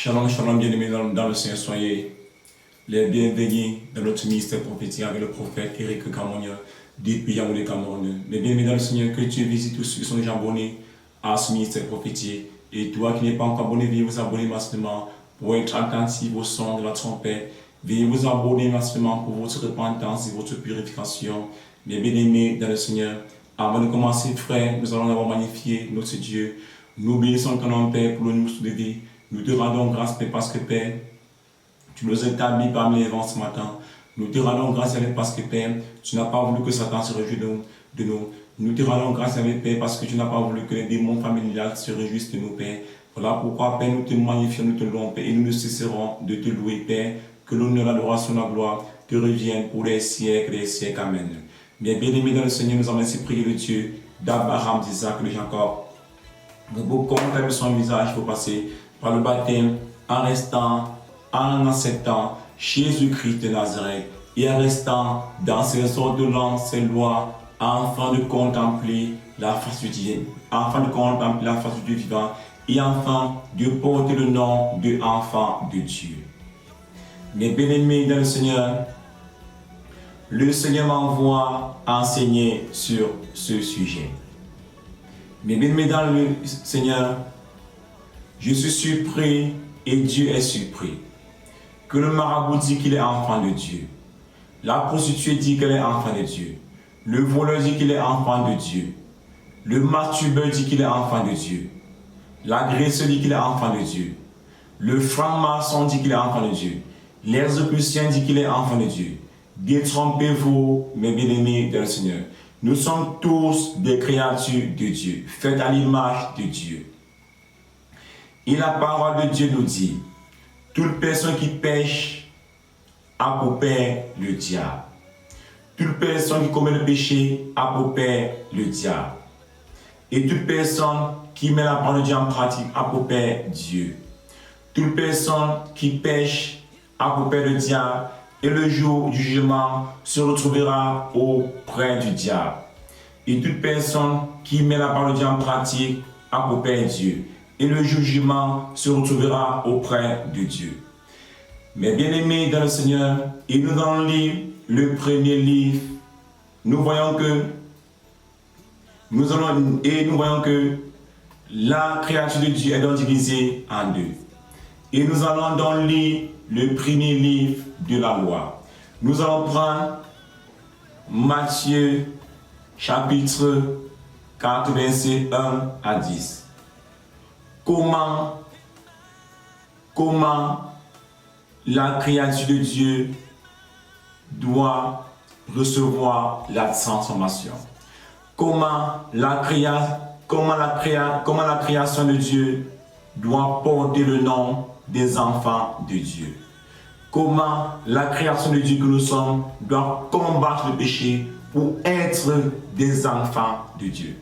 Shalom, shalom, bien-aimés dans le Seigneur, soyez les bienvenus dans notre ministère prophétique avec le prophète Eric Kamonia depuis Yaoundé Cameroun. Mais bien-aimés dans le Seigneur, que tu visites tous ceux qui sont déjà abonnés à ce ministère prophétique. Et toi qui n'es pas encore abonné, veuillez vous abonner massivement pour être attentif au son de la trompette. Veuillez vous abonner massivement pour votre repentance et votre purification. Mais bien-aimés dans le Seigneur, avant de commencer, frère, nous allons d'abord magnifier notre Dieu. Nous bénissons ton nom, Père, pour le nous de vie. Nous te rendons grâce, Père, parce que, Père, tu nous établis parmi les vents ce matin. Nous te rendons grâce, parce que, Père, tu n'as pas voulu que Satan se réjouisse de nous. Nous te rendons grâce, Père, parce que tu n'as pas voulu que les démons familiales se réjouissent de nous, Père. Voilà pourquoi, Père, nous te magnifions, nous te louons, Père, et nous ne cesserons de te louer, Père. Que l'honneur, l'adoration, la gloire te reviennent pour les siècles et les siècles. Amen. Bien aimés dans le Seigneur, nous avons ainsi prié le Dieu d'Abraham, d'Isaac, de Jacob. Nous commentaires de son visage, il faut passer par le baptême, en restant, en acceptant Jésus-Christ de Nazareth et en restant dans ses ordonnances, ses lois, afin de contempler la face du Dieu, afin de contempler la face du Dieu vivant et enfin de porter le nom de enfant de Dieu. Mes bien-aimés dans le Seigneur m'envoie enseigner sur ce sujet. Mes bien-aimés dans le Seigneur, je suis surpris et Dieu est surpris. Que le marabout dit qu'il est enfant de Dieu. La prostituée dit qu'elle est enfant de Dieu. Le voleur dit qu'il est enfant de Dieu. Le masturbeur dit qu'il est enfant de Dieu. L'agresseur dit qu'il est enfant de Dieu. Le franc-maçon dit qu'il est enfant de Dieu. L'exécution dit qu'il est enfant de Dieu. Détrompez-vous, mes bien-aimés dans le Seigneur. Nous sommes tous des créatures de Dieu, faites à l'image de Dieu. Et la parole de Dieu nous dit, toute personne qui pêche a pour père le diable. Toute personne qui commet le péché a pour père le diable. Et toute personne qui met la parole de Dieu en pratique a pour père Dieu. Toute personne qui pêche a pour père le diable. Et le jour du jugement se retrouvera auprès du diable. Et toute personne qui met la parole de Dieu en pratique a pour père Dieu. Et le jugement se retrouvera auprès de Dieu. Mais bien-aimés dans le Seigneur, et nous allons lire le premier livre. Nous voyons que la créature de Dieu est donc divisée en deux. Et nous allons donc lire le premier livre de la loi. Nous allons prendre Matthieu chapitre 4, versets 1 à 10. Comment la créature de Dieu doit recevoir la transformation. Comment la création de Dieu doit porter le nom des enfants de Dieu. Comment la création de Dieu que nous sommes doit combattre le péché pour être des enfants de Dieu.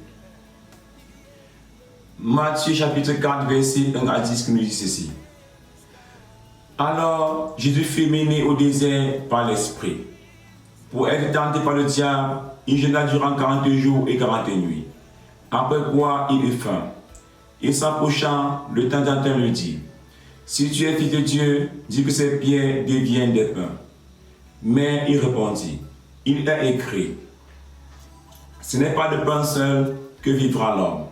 Matthieu chapitre 4, verset 1 à 10 qui nous dit ceci. Alors Jésus fut mené au désert par l'Esprit. Pour être tenté par le diable, il jeûna durant 40 jours et 40 nuits. Après quoi il eut faim. Et s'approchant, le tentateur lui dit, si tu es fils de Dieu, dis que ces pierres deviennent des pains. Mais il répondit, il est écrit, ce n'est pas de pain seul que vivra l'homme,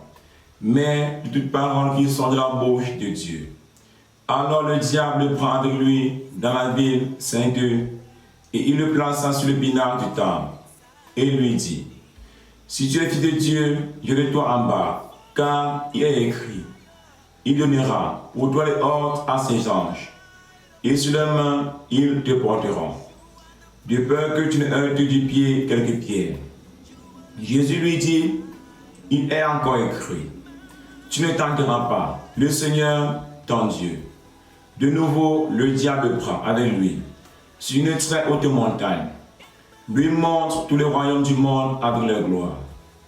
mais de toute parole qui sort de la bouche de Dieu. Alors le diable le prend avec lui dans la ville sainte et il le plaça sur le pinacle du temple et lui dit, si tu es fils de Dieu, jette-toi en bas, car il est écrit, il donnera pour toi les ordres à ses anges, et sur leurs mains ils te porteront, de peur que tu ne heurtes du pied quelques pierres. Jésus lui dit, il est encore écrit, tu ne tenteras pas le Seigneur ton Dieu. De nouveau, le diable prend avec lui sur une très haute montagne, lui montre tous les royaumes du monde avec leur gloire,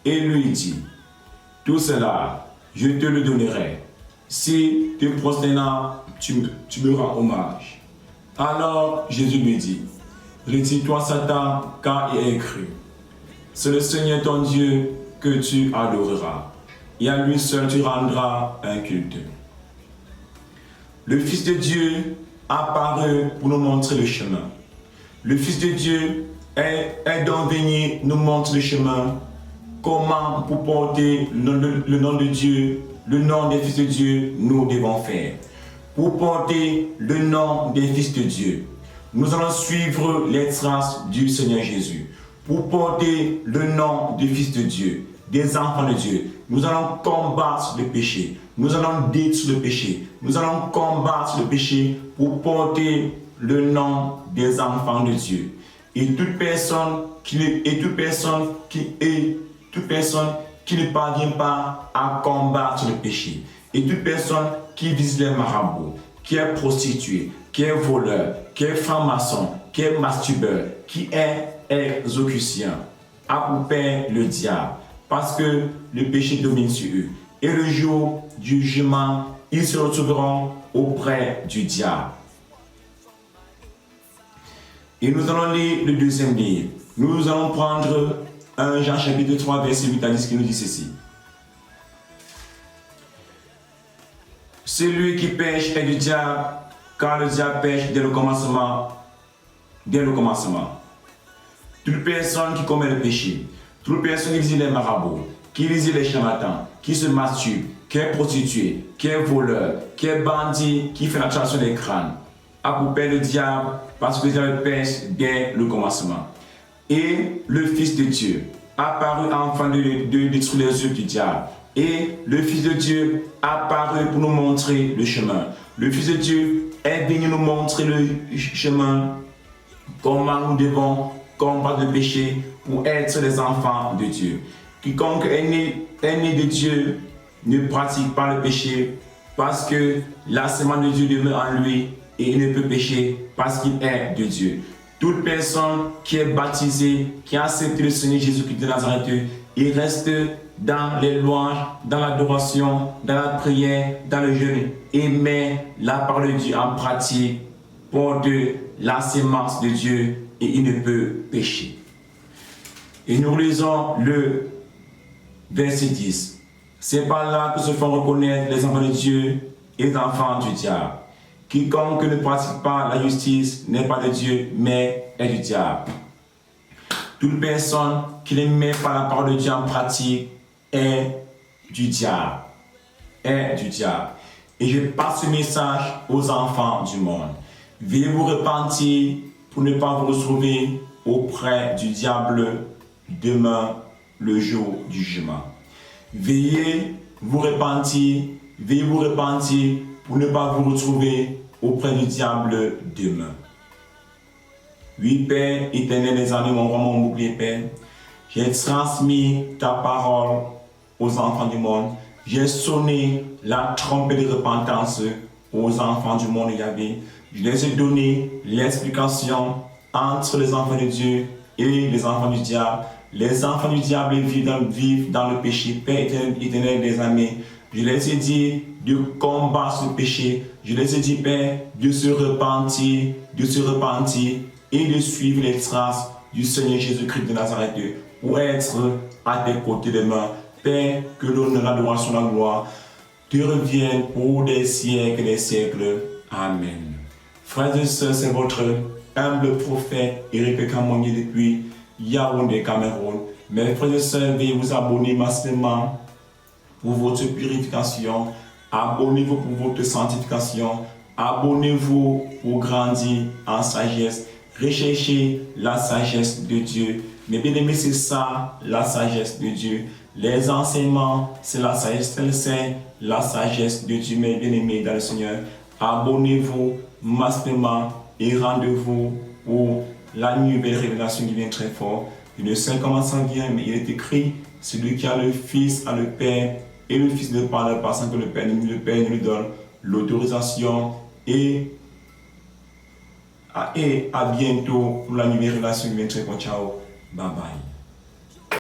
et lui dit, tout cela, je te le donnerai, si te prosternant, tu me rends hommage. Alors Jésus lui dit, retire-toi Satan, car il est écrit, c'est le Seigneur ton Dieu que tu adoreras, et à lui seul tu rendras un culte. Le Fils de Dieu apparu pour nous montrer le chemin. Le Fils de Dieu est donc venu nous montrer le chemin. Comment pour porter le nom de Dieu, le nom des fils de Dieu, nous devons faire. Pour porter le nom des fils de Dieu, nous allons suivre les traces du Seigneur Jésus. Pour porter le nom des fils de Dieu, des enfants de Dieu, nous allons combattre le péché. Nous allons détruire le péché. Nous allons combattre le péché pour porter le nom des enfants de Dieu. Et toute personne qui ne parvient pas à combattre le péché, et toute personne qui vise les marabouts, qui est prostituée, qui est voleur, qui est franc-maçon, qui est masturbeur, qui est exécution, a pour père le diable, parce que le péché domine sur eux. Et le jour du jugement, ils se retrouveront auprès du diable. Et nous allons lire le deuxième livre. Nous allons prendre 1 Jean chapitre 3, verset 8 à 10 qui nous dit ceci. Celui qui pêche est du diable, car le diable pêche dès le commencement. Dès le commencement. Toute personne qui commet le péché, toute personne qui vise les marabouts, qui vise les charlatans, qui se masturbe, qui est prostituée, qui est voleur, qui est bandit, qui fait la traction des crânes, a pour père le diable, parce que le diable pêche dès le commencement. Et le Fils de Dieu apparu afin de détruire les œuvres du diable. Et le Fils de Dieu apparu pour nous montrer le chemin. Le Fils de Dieu est venu nous montrer le chemin, comment nous devons combattre le péché pour être les enfants de Dieu. Quiconque est né de Dieu ne pratique pas le péché parce que la semence de Dieu demeure en lui et il ne peut pécher parce qu'il est de Dieu. Toute personne qui est baptisée, qui a accepté le Seigneur Jésus-Christ de Nazareth, il reste dans les louanges, dans l'adoration, dans la prière, dans le jeûne, et met la parole de Dieu en pratique pour de la sémence de Dieu et il ne peut pécher. Et nous lisons le verset 10. C'est par là que se font reconnaître les enfants de Dieu et les enfants du diable. Quiconque ne pratique pas la justice n'est pas de Dieu, mais est du diable. Toute personne qui ne met pas la parole de Dieu en pratique est du diable. Est du diable. Et je passe ce message aux enfants du monde. Veuillez vous repentir pour ne pas vous retrouver auprès du diable demain, le jour du jugement. Veuillez vous repentir pour ne pas vous retrouver auprès du diable demain. Oui, Père éternel des armées, mon roi, mon bouclier, Père, j'ai transmis ta parole aux enfants du monde. J'ai sonné la trompette de repentance aux enfants du monde, Yahvé. Je les ai donné l'explication entre les enfants de Dieu et les enfants du diable. Les enfants du diable vivent dans le péché, Père éternel des armées. Je les ai dit de combattre ce péché. Je les ai dit, Père, de se repentir et de suivre les traces du Seigneur Jésus-Christ de Nazareth pour être à tes côtés demain. Père, que l'honneur, l'adoration, la gloire te reviennent pour des siècles et des siècles. Amen. Frères et sœurs, c'est votre humble prophète Eric Kamoni depuis Yaoundé, Cameroun. Mes frères et sœurs, veuillez vous abonner massivement pour votre purification. Abonnez-vous pour votre sanctification. Abonnez-vous pour grandir en sagesse. Recherchez la sagesse de Dieu. Mais bien aimé, c'est ça, la sagesse de Dieu. Les enseignements, c'est la sagesse, c'est la sagesse de Dieu. Mais bien aimé dans le Seigneur, abonnez-vous massivement et rendez-vous pour la nouvelle révélation qui vient très fort. Le Saint commençant vient, mais il est écrit, celui qui a le Fils a le Père, et le Fils ne parle pas sans que le Père ne lui donne l'autorisation. Et à bientôt pour la nouvelle relation qui vient très fort. Ciao, bye bye.